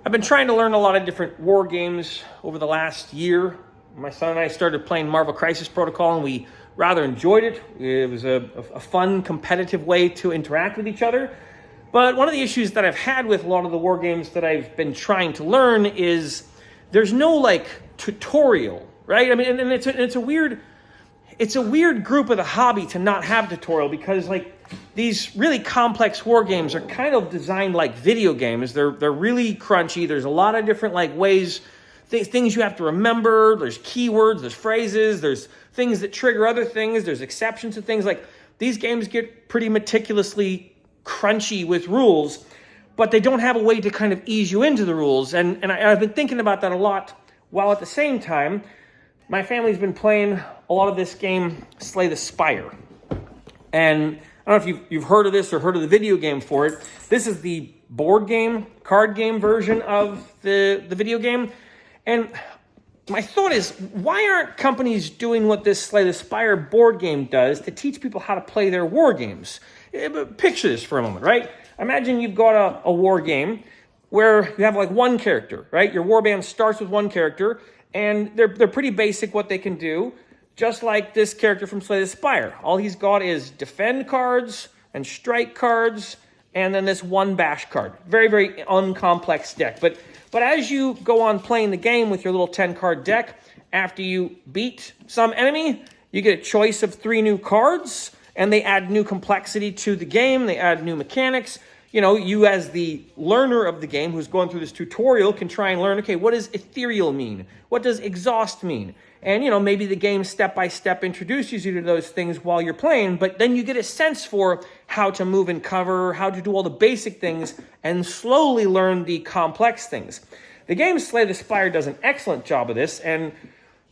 I've been trying to learn a lot of different war games over the last year. My son and I started playing Marvel Crisis Protocol, and we rather enjoyed it. It was a fun, competitive way to interact with each other. But one of the issues that I've had with a lot of the war games that I've been trying to learn is there's no like tutorial, right? I mean, and it's a weird group of the hobby to not have tutorial, because like these really complex war games are kind of designed like video games. They're really crunchy. There's a lot of different like ways, things you have to remember. There's keywords, there's phrases, there's things that trigger other things. There's exceptions to things. Like these games get pretty meticulously crunchy with rules, but they don't have a way to kind of ease you into the rules. And I've been thinking about that a lot, while at the same time, my family's been playing a lot of this game, Slay the Spire. And I don't know if you've heard of this or heard of the video game for it. This is the board game, card game version of the video game. And my thought is, why aren't companies doing what this Slay the Spire board game does to teach people how to play their war games? Picture this for a moment, right? Imagine you've got a war game where you have like one character, right? Your warband starts with one character, and they're pretty basic what they can do, just like this character from Slay the Spire. All he's got is defend cards and strike cards, and then this one bash card. Very, very uncomplex deck. But as you go on playing the game with your little 10-card deck, after you beat some enemy, you get a choice of 3 new cards, and they add new complexity to the game. They add new mechanics. You know, you as the learner of the game who's going through this tutorial can try and learn, okay, what does ethereal mean? What does exhaust mean? And, you know, maybe the game step-by-step introduces you to those things while you're playing, but then you get a sense for how to move and cover, how to do all the basic things, and slowly learn the complex things. The game Slay the Spire does an excellent job of this, and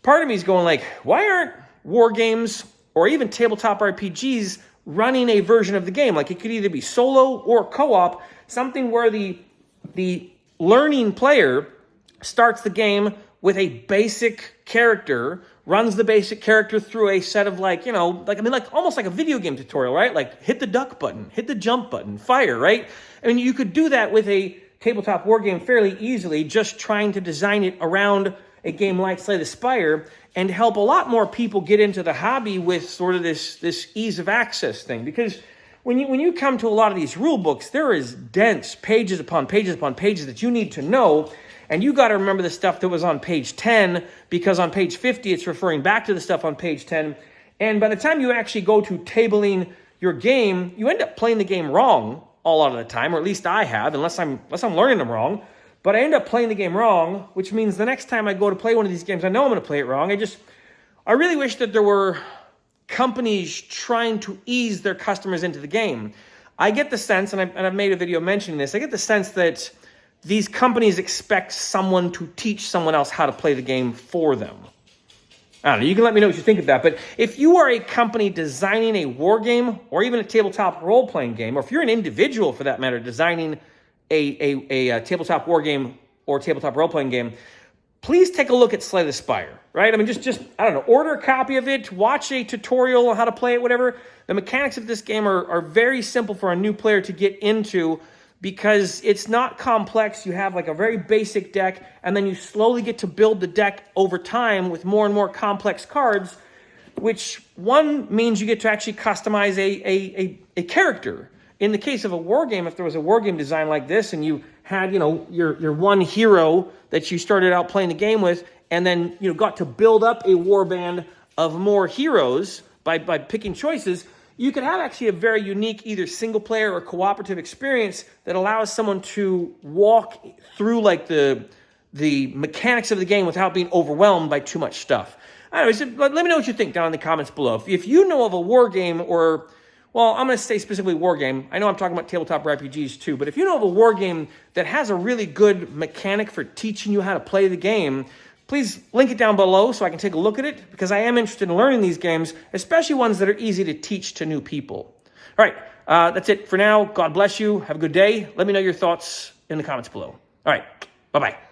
part of me is going like, why aren't war games or even tabletop RPGs running a version of the game? Like, it could either be solo or co-op, something where the learning player starts the game with a basic character, runs the basic character through a set of like, you know, like almost like a video game tutorial, right? Like hit the duck button, hit the jump button, fire, right? I mean, you could do that with a tabletop war game fairly easily, just trying to design it around a game like Slay the Spire, and help a lot more people get into the hobby with sort of this ease of access thing. Because when you come to a lot of these rule books, there is dense pages upon pages upon pages that you need to know. And you got to remember the stuff that was on page 10, because on page 50, it's referring back to the stuff on page 10. And by the time you actually go to tabling your game, you end up playing the game wrong a lot of the time, or at least I have, unless I'm learning them wrong. But I end up playing the game wrong, which means the next time I go to play one of these games, I know I'm going to play it wrong. I really wish that there were companies trying to ease their customers into the game. I get the sense, and I've made a video mentioning this, I get the sense that these companies expect someone to teach someone else how to play the game for them. I don't know, you can let me know what you think of that. But if you are a company designing a war game, or even a tabletop role-playing game, or if you're an individual for that matter designing a tabletop war game or tabletop role-playing game, please take a look at Slay the Spire, right? I mean, just I don't know, order a copy of it, watch a tutorial on how to play it, whatever. The mechanics of this game are very simple for a new player to get into, because it's not complex. You have like a very basic deck, and then you slowly get to build the deck over time with more and more complex cards, which one means you get to actually customize a character. In the case of a war game, if there was a war game design like this, and you had, you know, your one hero that you started out playing the game with, and then, you know, got to build up a war band of more heroes by picking choices, you could have actually a very unique either single player or cooperative experience that allows someone to walk through like the mechanics of the game without being overwhelmed by too much stuff. Anyways, let me know what you think down in the comments below. If you know of a war game, or, well, I'm going to say specifically war game. I know I'm talking about tabletop RPGs too, but if you know of a war game that has a really good mechanic for teaching you how to play the game, please link it down below so I can take a look at it, because I am interested in learning these games, especially ones that are easy to teach to new people. All right, that's it for now. God bless you. Have a good day. Let me know your thoughts in the comments below. All right, bye-bye.